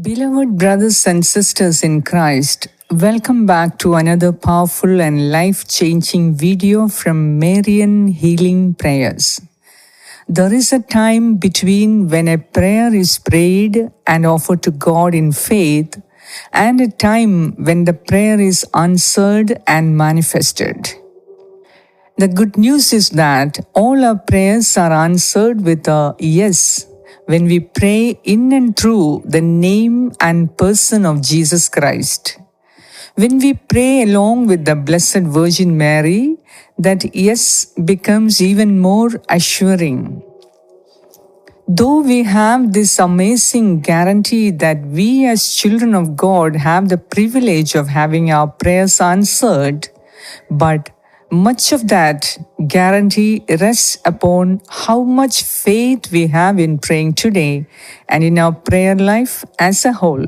Beloved brothers and sisters in Christ, welcome back to another powerful and life changing video from Marian Healing Prayers. There is a time between when a prayer is prayed and offered to God in faith, and a time when the prayer is answered and manifested. The good news is that all our prayers are answered with a yes when we pray in and through the name and person of Jesus Christ. When we pray along with the Blessed Virgin Mary, that yes becomes even more assuring. Though we have this amazing guarantee that we as children of God have the privilege of having our prayers answered, but much of that guarantee rests upon how much faith we have in praying today and in our prayer life as a whole.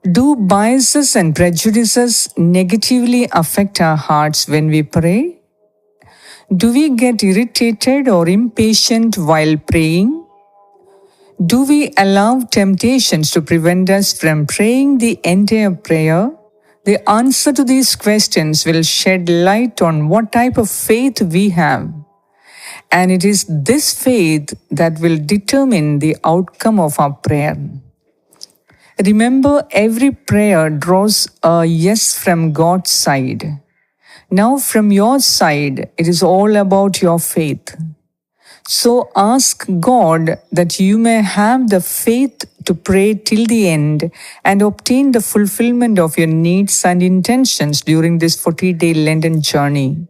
Do biases and prejudices negatively affect our hearts when we pray? Do we get irritated or impatient while praying? Do we allow temptations to prevent us from praying the entire prayer? The answer to these questions will shed light on what type of faith we have. And it is this faith that will determine the outcome of our prayer. Remember, every prayer draws a yes from God's side. Now, from your side, it is all about your faith. So ask God that you may have the faith to pray till the end and obtain the fulfillment of your needs and intentions during this 40-day Lenten journey.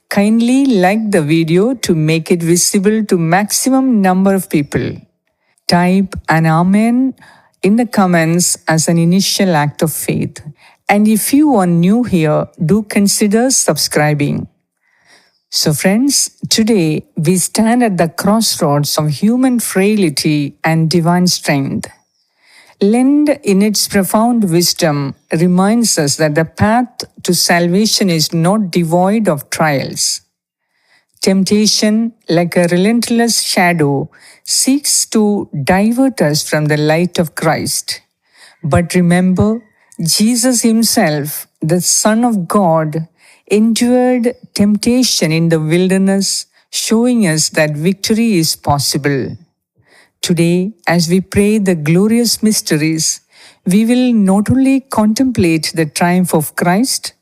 Kindly like the video to make it visible to maximum number of people. Type an Amen in the comments as an initial act of faith. And if you are new here, do consider subscribing. So friends, today we stand at the crossroads of human frailty and divine strength. Lent, in its profound wisdom, reminds us that the path to salvation is not devoid of trials. Temptation, like a relentless shadow, seeks to divert us from the light of Christ. But remember, Jesus himself, the Son of God, endured temptation in the wilderness, showing us that victory is possible. Today, as we pray the glorious mysteries, we will not only contemplate the triumph of Christ,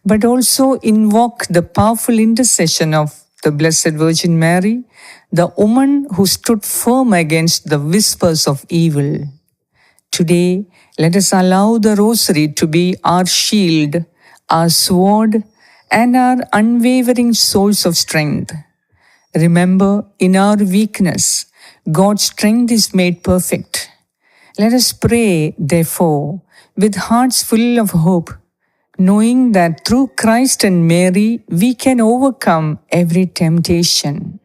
but also invoke the powerful intercession of the Blessed Virgin Mary, the woman who stood firm against the whispers of evil. Today, let us allow the Rosary to be our shield, our sword, and our unwavering source of strength. Remember, in our weakness, God's strength is made perfect. Let us pray, therefore, with hearts full of hope, knowing that through Christ and Mary, we can overcome every temptation.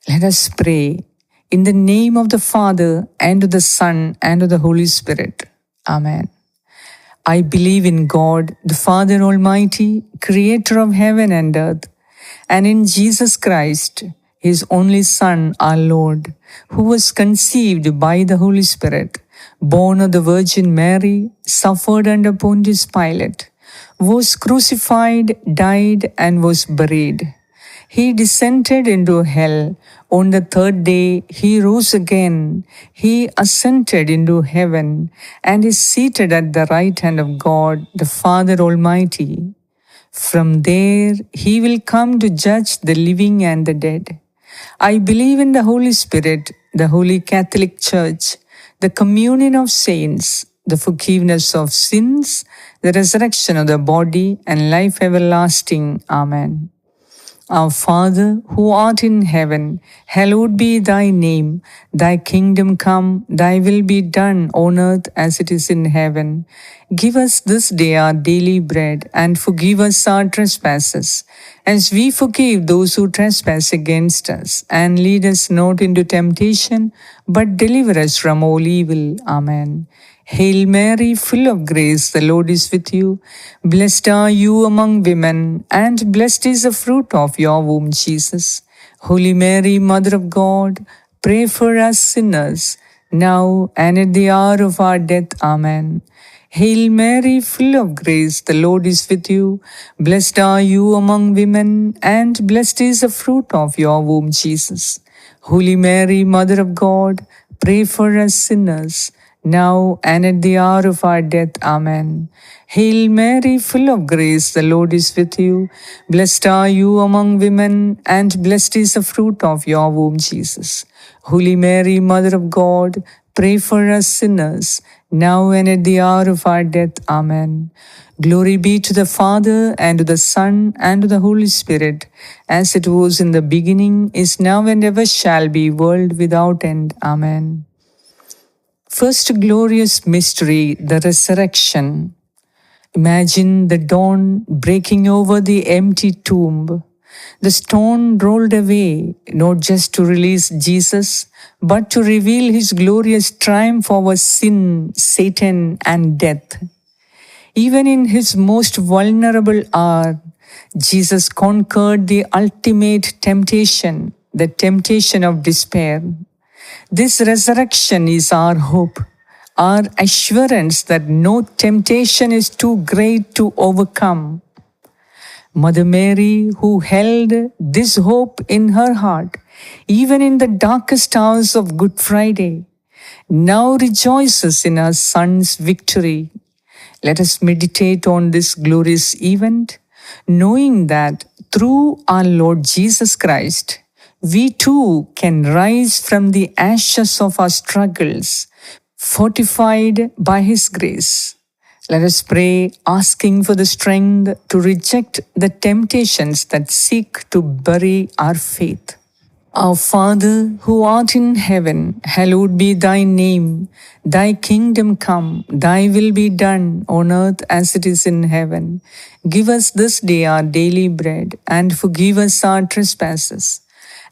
Let us pray in the name of the Father, and of the Son, and of the Holy Spirit. Amen. I believe in God, the Father Almighty, creator of heaven and earth, and in Jesus Christ, his only Son, our Lord, who was conceived by the Holy Spirit, born of the Virgin Mary, suffered under Pontius Pilate, was crucified, died, and was buried. He descended into hell. On the third day, he rose again. He ascended into heaven and is seated at the right hand of God, the Father Almighty. From there, he will come to judge the living and the dead. I believe in the Holy Spirit, the Holy Catholic Church, the communion of saints, the forgiveness of sins, the resurrection of the body, and life everlasting. Amen. Our Father, who art in heaven, hallowed be thy name. Thy kingdom come, thy will be done on earth as it is in heaven. Give us this day our daily bread, and forgive us our trespasses, as we forgive those who trespass against us. And lead us not into temptation, but deliver us from all evil. Amen. Hail Mary, full of grace, the Lord is with you. Blessed are you among women, and blessed is the fruit of your womb, Jesus. Holy Mary, Mother of God, pray for us sinners, now and at the hour of our death. Amen. Hail Mary, full of grace, the Lord is with you. Blessed are you among women, and blessed is the fruit of your womb, Jesus. Holy Mary, Mother of God, pray for us sinners, now and at the hour of our death. Amen. Hail Mary, full of grace, the Lord is with you. Blessed are you among women, and blessed is the fruit of your womb, Jesus. Holy Mary, Mother of God, pray for us sinners, now and at the hour of our death. Amen. Glory be to the Father, and to the Son, and to the Holy Spirit, as it was in the beginning, is now, and ever shall be, world without end. Amen. First glorious mystery, the resurrection. Imagine the dawn breaking over the empty tomb. The stone rolled away, not just to release Jesus, but to reveal his glorious triumph over sin, Satan, and death. Even in his most vulnerable hour, Jesus conquered the ultimate temptation, the temptation of despair. This resurrection is our hope, our assurance that no temptation is too great to overcome. Mother Mary, who held this hope in her heart, even in the darkest hours of Good Friday, now rejoices in her Son's victory. Let us meditate on this glorious event, knowing that through our Lord Jesus Christ, we too can rise from the ashes of our struggles, fortified by His grace. Let us pray, asking for the strength to reject the temptations that seek to bury our faith. Our Father, who art in heaven, hallowed be thy name. Thy kingdom come, thy will be done on earth as it is in heaven. Give us this day our daily bread, and forgive us our trespasses,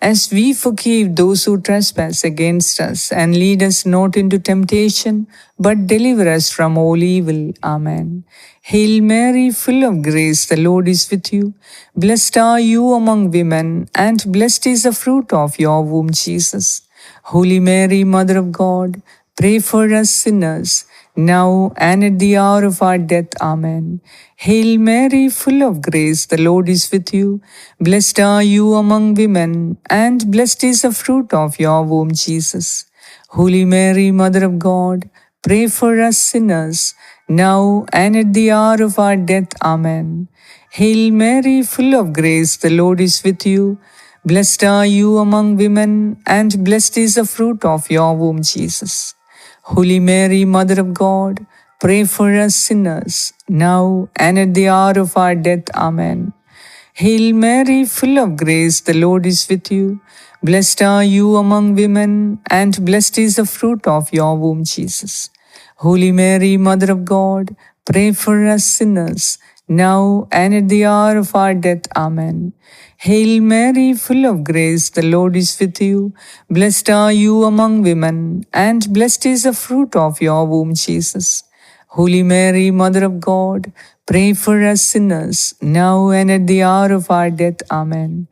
as we forgive those who trespass against us. And lead us not into temptation, but deliver us from all evil. Amen. Hail Mary, full of grace, the Lord is with you. Blessed are you among women, and blessed is the fruit of your womb, Jesus. Holy Mary, Mother of God, pray for us sinners, now and at the hour of our death. Amen. Hail Mary, full of grace, the Lord is with you. Blessed are you among women, and blessed is the fruit of your womb, Jesus. Holy Mary, Mother of God, pray for us sinners, now and at the hour of our death. Amen. Hail Mary, full of grace, the Lord is with you. Blessed are you among women, and blessed is the fruit of your womb, Jesus. Holy Mary, Mother of God, pray for us sinners, now and at the hour of our death. Amen. Hail Mary, full of grace, the Lord is with you. Blessed are you among women, and blessed is the fruit of your womb, Jesus. Holy Mary, Mother of God, pray for us sinners, now and at the hour of our death. Amen. Hail Mary, full of grace, the Lord is with you. Blessed are you among women, and blessed is the fruit of your womb, Jesus. Holy Mary, Mother of God, pray for us sinners, now and at the hour of our death. Amen.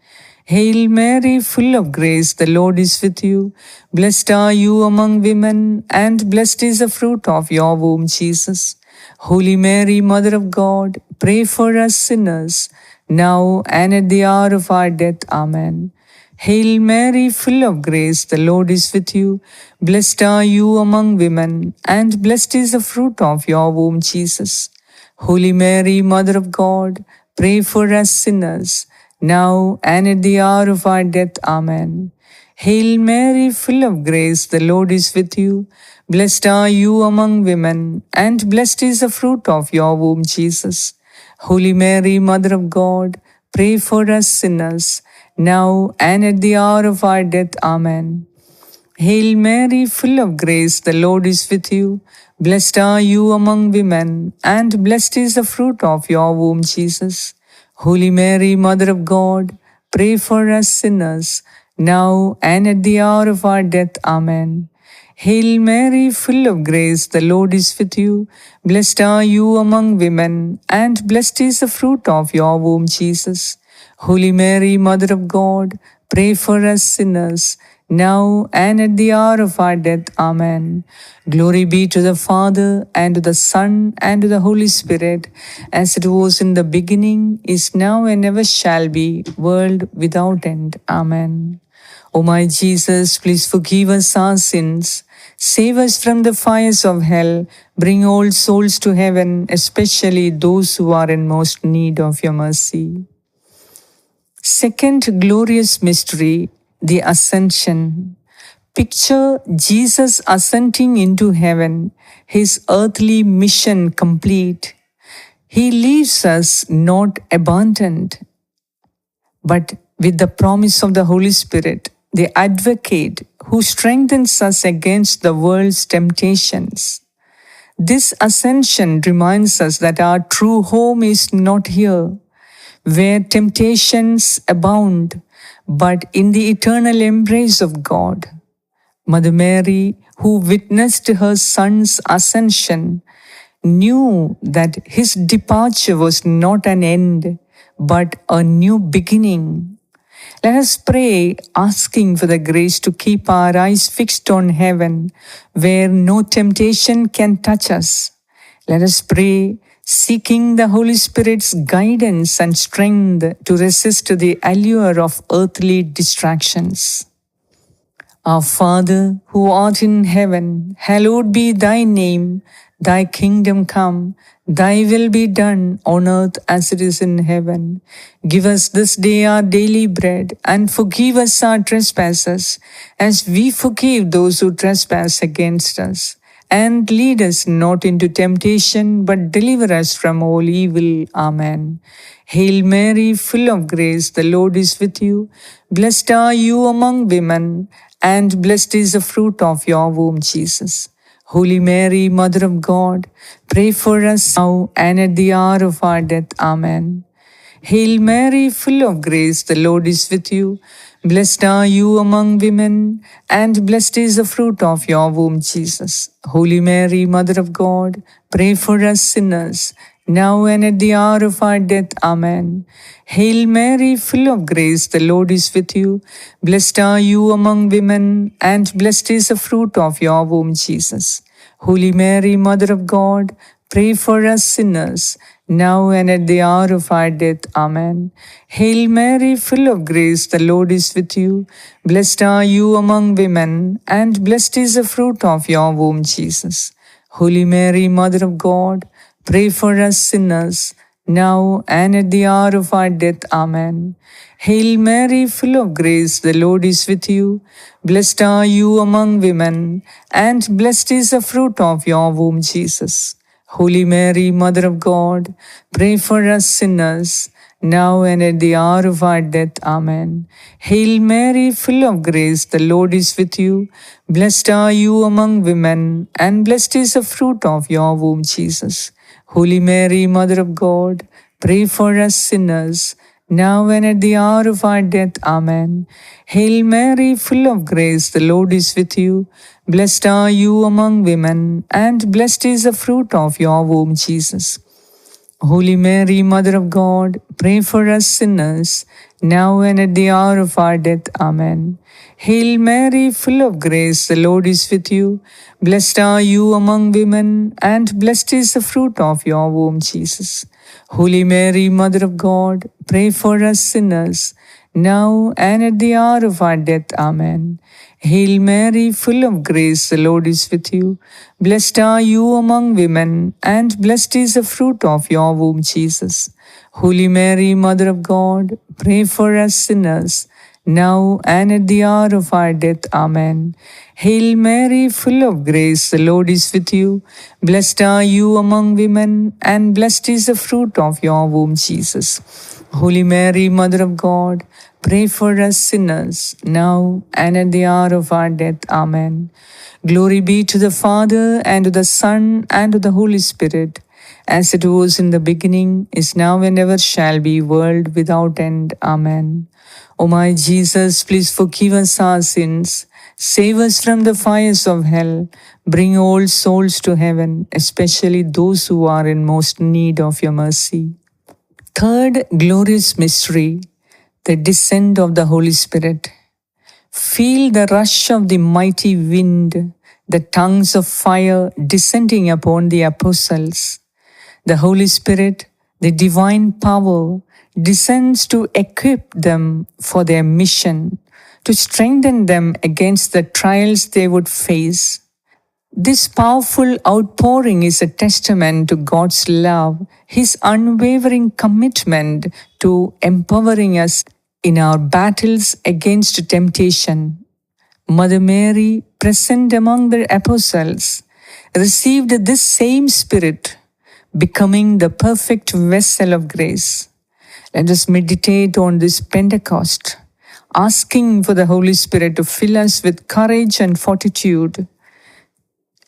Hail Mary, full of grace, the Lord is with you. Blessed are you among women, and blessed is the fruit of your womb, Jesus. Holy Mary, Mother of God, pray for us sinners, now and at the hour of our death. Amen. Hail Mary, full of grace, the Lord is with you. Blessed are you among women, and blessed is the fruit of your womb, Jesus. Holy Mary, Mother of God, pray for us sinners, now and at the hour of our death. Amen. Hail Mary, full of grace, the Lord is with you. Blessed are you among women, and blessed is the fruit of your womb, Jesus. Holy Mary, Mother of God, pray for us sinners, now and at the hour of our death. Amen. Hail Mary, full of grace, the Lord is with you. Blessed are you among women, and blessed is the fruit of your womb, Jesus. Holy Mary, Mother of God, pray for us sinners, now and at the hour of our death. Amen. Hail Mary, full of grace, the Lord is with you. Blessed are you among women, and blessed is the fruit of your womb, Jesus. Holy Mary, Mother of God, pray for us sinners, now and at the hour of our death. Amen. Glory be to the Father, and to the Son, and to the Holy Spirit, as it was in the beginning, is now, and ever shall be, world without end. Amen. O my Jesus, please forgive us our sins, save us from the fires of hell, bring all souls to heaven, especially those who are in most need of your mercy. Second glorious mystery, the Ascension. Picture Jesus ascending into heaven, his earthly mission complete. He leaves us not abandoned, but with the promise of the Holy Spirit, the advocate who strengthens us against the world's temptations. This ascension reminds us that our true home is not here, where temptations abound, but in the eternal embrace of God. Mother Mary, who witnessed her son's ascension, knew that his departure was not an end, but a new beginning. Let us pray, asking for the grace to keep our eyes fixed on heaven, where no temptation can touch us. Let us pray, seeking the Holy Spirit's guidance and strength to resist the allure of earthly distractions. Our Father, who art in heaven, hallowed be thy name. Thy kingdom come, thy will be done on earth as it is in heaven. Give us this day our daily bread, and forgive us our trespasses, as we forgive those who trespass against us. And lead us not into temptation, but deliver us from all evil. Amen. Hail Mary, full of grace, the Lord is with you. Blessed are you among women, and blessed is the fruit of your womb, Jesus. Holy Mary, Mother of God, pray for us now and at the hour of our death. Amen. Hail Mary, full of grace, the Lord is with you. Blessed are you among women, and blessed is the fruit of your womb, Jesus. Holy Mary, Mother of God, pray for us sinners, now and at the hour of our death. Amen. Hail Mary, full of grace, the Lord is with you. Blessed are you among women, and blessed is the fruit of your womb, Jesus. Holy Mary, Mother of God, pray for us sinners, now and at the hour of our death. Amen. Hail Mary, full of grace, the Lord is with you. Blessed are you among women, and blessed is the fruit of your womb, Jesus. Holy Mary, Mother of God, pray for us sinners, now and at the hour of our death. Amen. Hail Mary, full of grace, the Lord is with you. Blessed are you among women, and blessed is the fruit of your womb, Jesus. Holy Mary, Mother of God, pray for us sinners, now and at the hour of our death. Amen. Hail Mary, full of grace, the Lord is with you. Blessed are you among women, and blessed is the fruit of your womb, Jesus. Holy Mary, Mother of God, pray for us sinners, now and at the hour of our death. Amen. Hail Mary, full of grace, the Lord is with you. Blessed are you among women, and blessed is the fruit of your womb, Jesus. Holy Mary, Mother of God, pray for us sinners, now and at the hour of our death. Amen. Hail Mary, full of grace, the Lord is with you. Blessed are you among women, and blessed is the fruit of your womb, Jesus. Holy Mary, Mother of God, pray for us sinners, now and at the hour of our death. Amen. Hail Mary, full of grace, the Lord is with you. Blessed are you among women, and blessed is the fruit of your womb, Jesus. Holy Mary, Mother of God, pray for us sinners, now and at the hour of our death. Amen. Hail Mary, full of grace, the Lord is with you. Blessed are you among women, and blessed is the fruit of your womb, Jesus. Holy Mary, Mother of God, pray for us sinners, now and at the hour of our death. Amen. Glory be to the Father, and to the Son, and to the Holy Spirit, as it was in the beginning, is now, and ever shall be, world without end. Amen. O my Jesus, please forgive us our sins, save us from the fires of hell, bring all souls to heaven, especially those who are in most need of your mercy. Third glorious mystery, the descent of the Holy Spirit. Feel the rush of the mighty wind, the tongues of fire descending upon the apostles. The Holy Spirit, the divine power, descends to equip them for their mission, to strengthen them against the trials they would face. This powerful outpouring is a testament to God's love, His unwavering commitment to empowering us in our battles against temptation. Mother Mary, present among the apostles, received this same Spirit, becoming the perfect vessel of grace. Let us meditate on this Pentecost, asking for the Holy Spirit to fill us with courage and fortitude.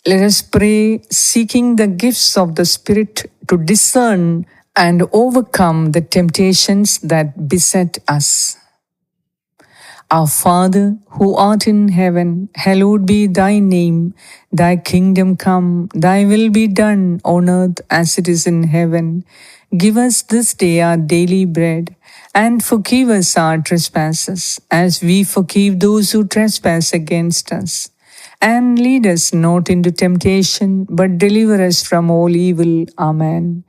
Let us pray, seeking the gifts of the Spirit to discern and overcome the temptations that beset us. Our Father, who art in heaven, hallowed be thy name. Thy kingdom come, thy will be done on earth as it is in heaven. Give us this day our daily bread, and forgive us our trespasses, as we forgive those who trespass against us. And lead us not into temptation, but deliver us from all evil. Amen.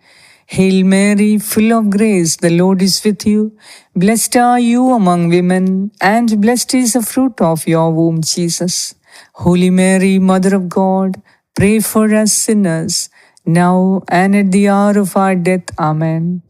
Hail Mary, full of grace, the Lord is with you. Blessed are you among women, and blessed is the fruit of your womb, Jesus. Holy Mary, Mother of God, pray for us sinners, now and at the hour of our death. Amen.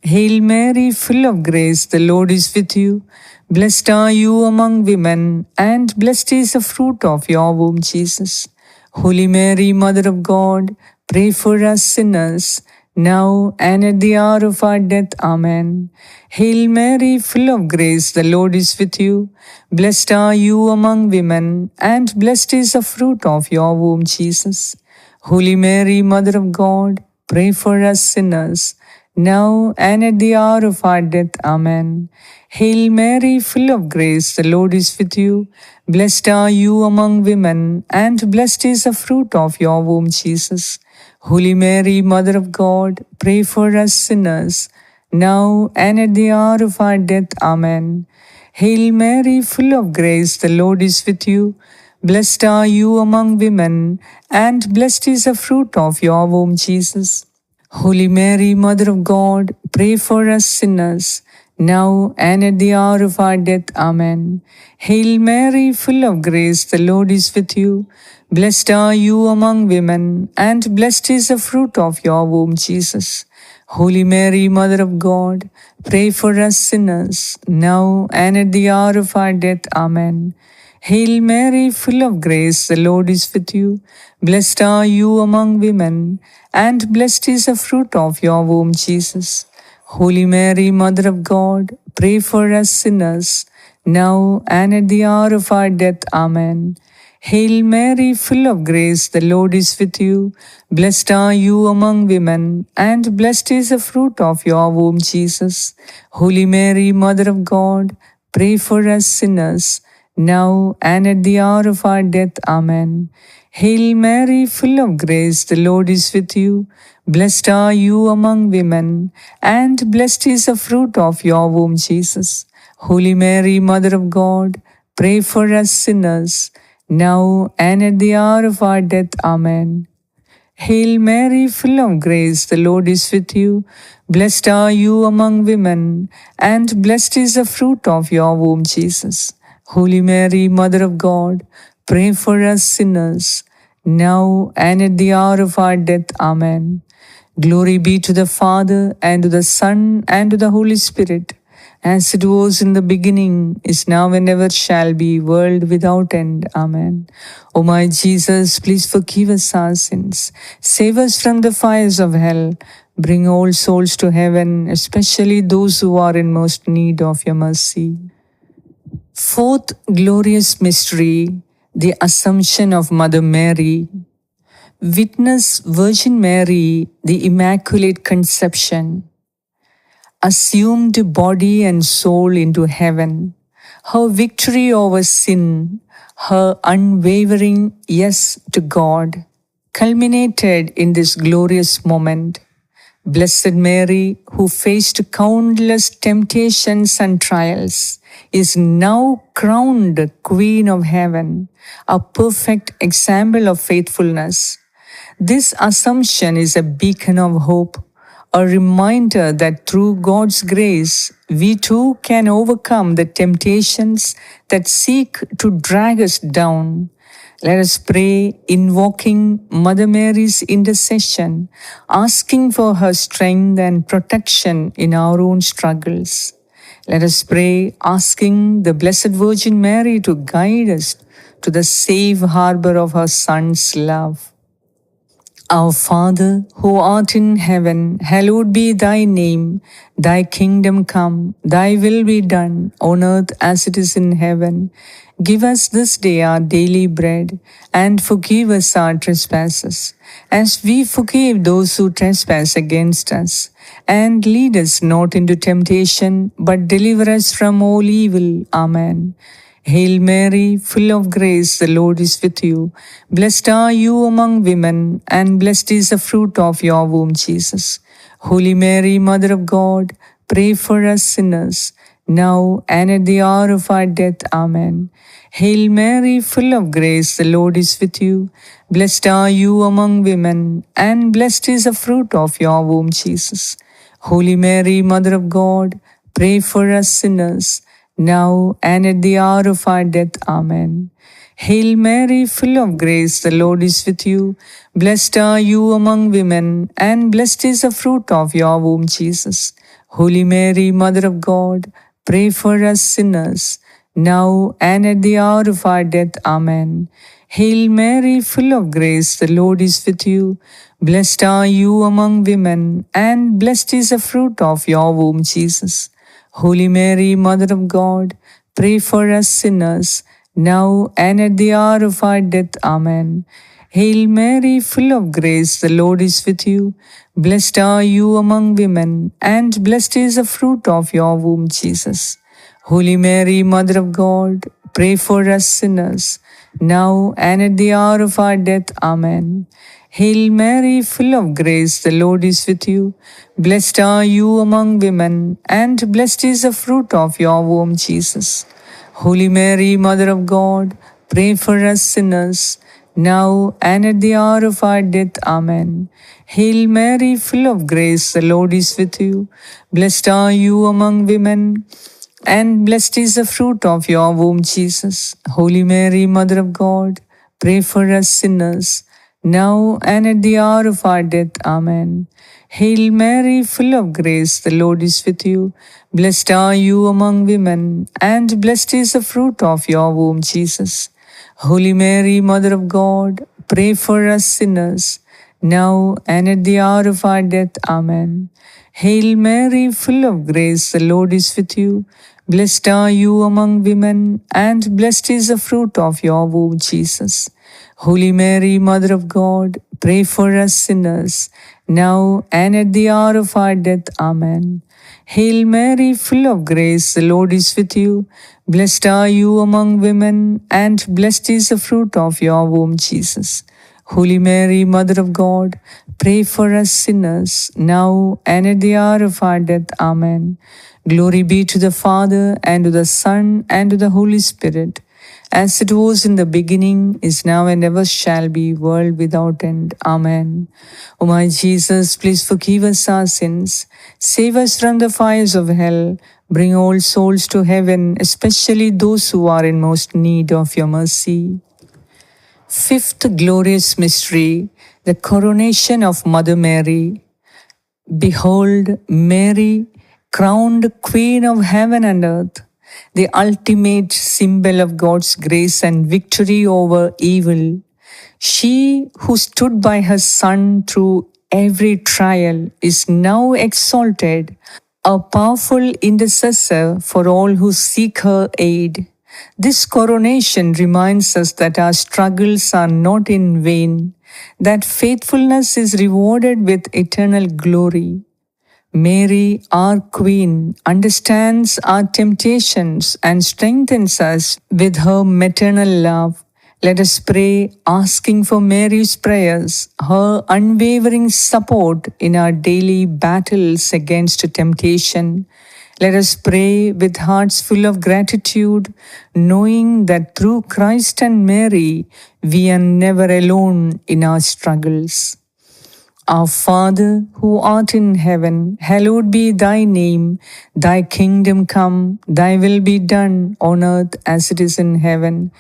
Hail Mary, full of grace, the Lord is with you. Blessed are you among women, and blessed is the fruit of your womb, Jesus. Holy Mary, Mother of God, pray for us sinners, now and at the hour of our death. Amen. Hail Mary, full of grace, the Lord is with you. Blessed are you among women, and blessed is the fruit of your womb, Jesus. Holy Mary, Mother of God, pray for us sinners, now and at the hour of our death. Amen. Hail Mary, full of grace, the Lord is with you. Blessed are you among women, and blessed is the fruit of your womb, Jesus. Holy Mary, Mother of God, pray for us sinners, now and at the hour of our death. Amen. Hail Mary, full of grace, the Lord is with you. Blessed are you among women, and blessed is the fruit of your womb, Jesus. Holy Mary, Mother of God, pray for us sinners, now and at the hour of our death. Amen. Hail Mary, full of grace, the Lord is with you. Blessed are you among women, and blessed is the fruit of your womb, Jesus. Holy Mary, Mother of God, pray for us sinners, now and at the hour of our death. Amen. Hail Mary, full of grace, the Lord is with you. Blessed are you among women, and blessed is the fruit of your womb, Jesus. Holy Mary, Mother of God, pray for us sinners, now and at the hour of our death. Amen. Hail Mary, full of grace, the Lord is with you. Blessed are you among women, and blessed is the fruit of your womb, Jesus. Holy Mary, Mother of God, pray for us sinners, now and at the hour of our death. Amen. Hail Mary, full of grace, the Lord is with you. Blessed are you among women, and blessed is the fruit of your womb, Jesus. Holy Mary, Mother of God, pray for us sinners, now and at the hour of our death. Amen. Hail Mary, full of grace, the Lord is with you. Blessed are you among women, and blessed is the fruit of your womb, Jesus. Holy Mary, Mother of God, pray for us sinners, now and at the hour of our death. Amen. Glory be to the Father, and to the Son, and to the Holy Spirit, as it was in the beginning, is now, and ever shall be, world without end. Amen. O my Jesus, please forgive us our sins. Save us from the fires of hell. Bring all souls to heaven, especially those who are in most need of your mercy. Fourth glorious mystery, the Assumption of Mother Mary. Witness Virgin Mary, the Immaculate Conception, assumed body and soul into heaven. Her victory over sin, her unwavering yes to God, culminated in this glorious moment. Blessed Mary, who faced countless temptations and trials, is now crowned Queen of Heaven, a perfect example of faithfulness. This assumption is a beacon of hope, a reminder that through God's grace, we too can overcome the temptations that seek to drag us down. Let us pray, invoking Mother Mary's intercession, asking for her strength and protection in our own struggles. Let us pray, asking the Blessed Virgin Mary to guide us to the safe harbor of her Son's love. Our Father, who art in heaven, hallowed be thy name. Thy kingdom come, thy will be done, on earth as it is in heaven. Give us this day our daily bread, and forgive us our trespasses, as we forgive those who trespass against us. And lead us not into temptation, but deliver us from all evil. Amen. Hail Mary, full of grace, the Lord is with you. Blessed are you among women, and blessed is the fruit of your womb, Jesus. Holy Mary, Mother of God, pray for us sinners, now and at the hour of our death. Amen. Hail Mary, full of grace, the Lord is with you. Blessed are you among women, and blessed is the fruit of your womb, Jesus. Holy Mary, Mother of God, pray for us sinners, now and at the hour of our death. Amen. Hail Mary, full of grace, the Lord is with you. Blessed are you among women, and blessed is the fruit of your womb, Jesus. Holy Mary, Mother of God, pray for us sinners, now and at the hour of our death. Amen. Hail Mary, full of grace, the Lord is with you. Blessed are you among women, and blessed is the fruit of your womb, Jesus. Holy Mary, Mother of God, pray for us sinners, now and at the hour of our death. Amen. Hail Mary, full of grace, the Lord is with you. Blessed are you among women, and blessed is the fruit of your womb, Jesus. Holy Mary, Mother of God, pray for us sinners, now and at the hour of our death. Amen. Hail Mary, full of grace, the Lord is with you. Blessed are you among women, and blessed is the fruit of your womb, Jesus. Holy Mary, Mother of God, pray for us sinners, now and at the hour of our death. Amen. Hail Mary, full of grace, the Lord is with you. Blessed are you among women, and blessed is the fruit of your womb, Jesus. Holy Mary, Mother of God, pray for us sinners, now and at the hour of our death. Amen. Hail Mary, full of grace, the Lord is with you. Blessed are you among women, and blessed is the fruit of your womb, Jesus. Holy Mary, Mother of God, pray for us sinners, now and at the hour of our death. Amen. Hail Mary, full of grace, the Lord is with you. Blessed are you among women, and blessed is the fruit of your womb, Jesus. Holy Mary, Mother of God, pray for us sinners, now and at the hour of our death. Amen. Hail Mary, full of grace, the Lord is with you. Blessed are you among women, and blessed is the fruit of your womb, Jesus. Holy Mary, Mother of God, pray for us sinners, now and at the hour of our death. Amen. Glory be to the Father, and to the Son, and to the Holy Spirit, as it was in the beginning, is now, and ever shall be, world without end. Amen. O my Jesus, please forgive us our sins, save us from the fires of hell, bring all souls to heaven, especially those who are in most need of your mercy. Fifth glorious mystery, the coronation of Mother Mary. Behold, Mary, crowned Queen of heaven and earth, the ultimate symbol of God's grace and victory over evil. She who stood by her Son through every trial is now exalted, a powerful intercessor for all who seek her aid. This coronation reminds us that our struggles are not in vain, that faithfulness is rewarded with eternal glory. Mary, our Queen, understands our temptations and strengthens us with her maternal love. Let us pray, asking for Mary's prayers, her unwavering support in our daily battles against temptation. Let us pray with hearts full of gratitude, knowing that through Christ and Mary, we are never alone in our struggles. Our Father, who art in heaven, hallowed be thy name. Thy kingdom come, thy will be done on earth as it is in heaven.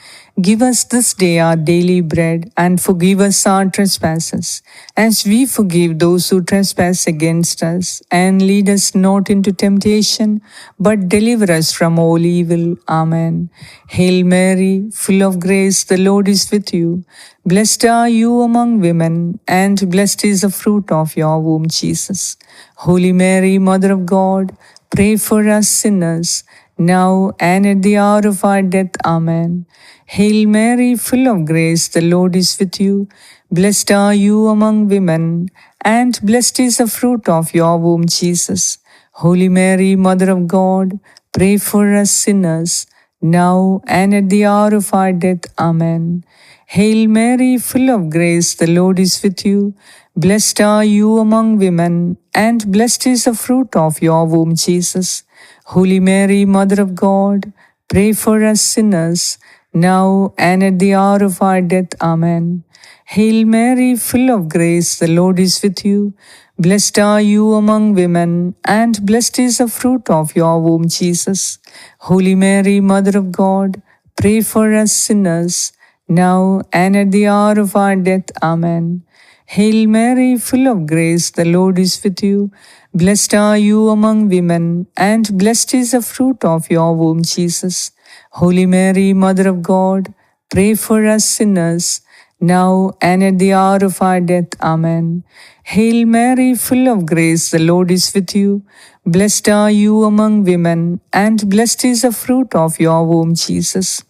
Give us this day our daily bread, and forgive us our trespasses, as we forgive those who trespass against us. And lead us not into temptation, but deliver us from all evil. Amen. Hail Mary, full of grace, the Lord is with you. Blessed are you among women, and blessed is the fruit of your womb, Jesus. Holy Mary, Mother of God, pray for us sinners, now and at the hour of our death. Amen. Hail Mary, full of grace, the Lord is with you. Blessed are you among women, and blessed is the fruit of your womb, Jesus. Holy Mary, Mother of God, pray for us sinners, now and at the hour of our death. Amen. Hail Mary, full of grace, the Lord is with you. Blessed are you among women, and blessed is the fruit of your womb, Jesus. Holy Mary, Mother of God, pray for us sinners, now and at the hour of our death. Amen. Hail Mary, full of grace, the Lord is with you. Blessed are you among women, and blessed is the fruit of your womb, Jesus. Holy Mary, Mother of God, pray for us sinners, now and at the hour of our death. Amen. Hail Mary, full of grace, the Lord is with you. Blessed are you among women, and blessed is the fruit of your womb, Jesus. Holy Mary, Mother of God, pray for us sinners, now and at the hour of our death. Amen. Hail Mary, full of grace, the Lord is with you. Blessed are you among women, and blessed is the fruit of your womb, Jesus.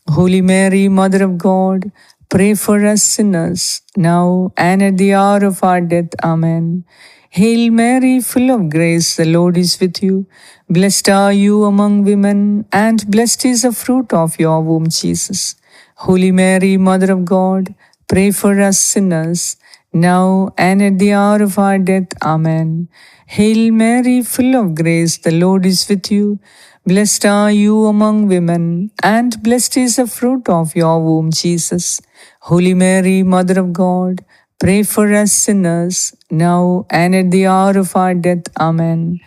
Holy Mary, Mother of God, pray for us sinners, now and at the hour of our death. Amen. Hail Mary, full of grace, the Lord is with you. Blessed are you among women, and blessed is the fruit of your womb, Jesus. Holy Mary, Mother of God, pray for us sinners, now and at the hour of our death. Amen. Hail Mary, full of grace, the Lord is with you. Blessed are you among women, and blessed is the fruit of your womb, Jesus. Holy Mary, Mother of God, pray for us sinners, now and at the hour of our death. Amen.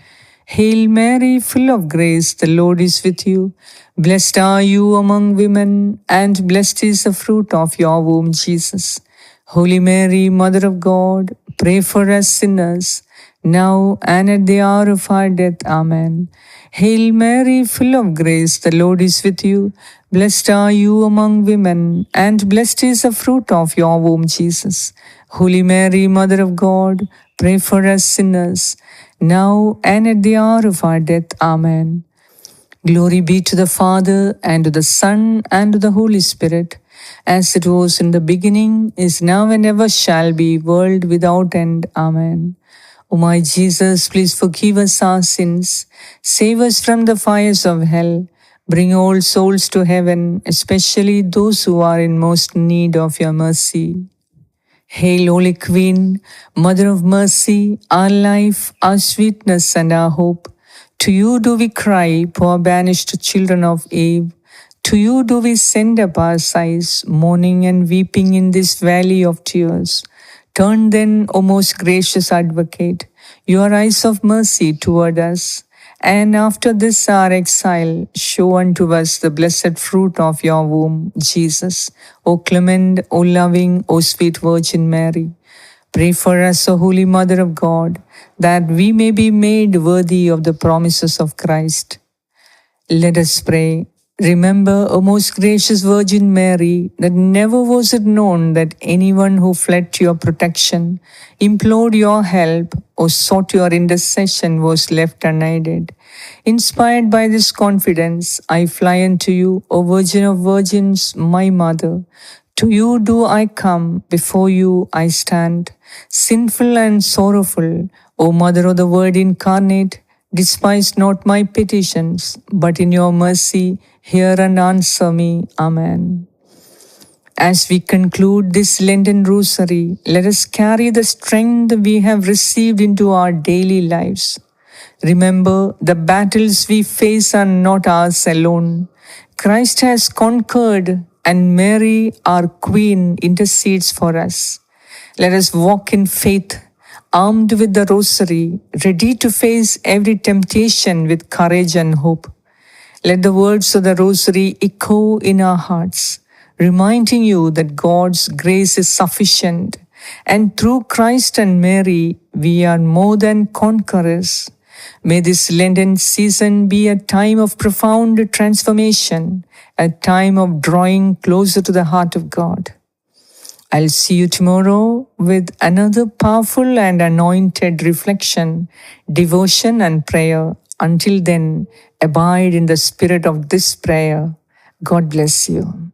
Hail Mary, full of grace, the Lord is with you. Blessed are you among women, and blessed is the fruit of your womb, Jesus. Holy Mary, Mother of God, pray for us sinners, now and at the hour of our death. Amen. Hail Mary, full of grace, the Lord is with you. Blessed are you among women, and blessed is the fruit of your womb, Jesus. Holy Mary, Mother of God, pray for us sinners, now and at the hour of our death. Amen. Glory be to the Father, and to the Son, and to the Holy Spirit, as it was in the beginning, is now, and ever shall be, world without end. Amen. O my Jesus, please forgive us our sins, save us from the fires of hell, bring all souls to heaven, especially those who are in most need of your mercy. Hail, Holy Queen, Mother of Mercy, our life, our sweetness, and our hope. To you do we cry, poor banished children of Eve. To you do we send up our sighs, mourning and weeping in this valley of tears. Turn then, O most gracious Advocate, your eyes of mercy toward us, and after this our exile, show unto us the blessed fruit of your womb, Jesus. O clement, O loving, O sweet Virgin Mary, pray for us, O Holy Mother of God, that we may be made worthy of the promises of Christ. Let us pray. Remember, O most gracious Virgin Mary, that never was it known that anyone who fled to your protection, implored your help, or sought your intercession was left unaided. Inspired by this confidence, I fly unto you, O Virgin of Virgins, my Mother. To you do I come, before you I stand, sinful and sorrowful. O Mother of the Word incarnate, despise not my petitions, but in your mercy hear and answer me. Amen. As we conclude this Lenten Rosary, let us carry the strength we have received into our daily lives. Remember, the battles we face are not ours alone. Christ has conquered, and Mary, our Queen, intercedes for us. Let us walk in faith, armed with the rosary, ready to face every temptation with courage and hope. Let the words of the rosary echo in our hearts, reminding you that God's grace is sufficient, and through Christ and Mary, we are more than conquerors. May this Lenten season be a time of profound transformation, a time of drawing closer to the heart of God. I'll see you tomorrow with another powerful and anointed reflection, devotion, and prayer. Until then, abide in the spirit of this prayer. God bless you.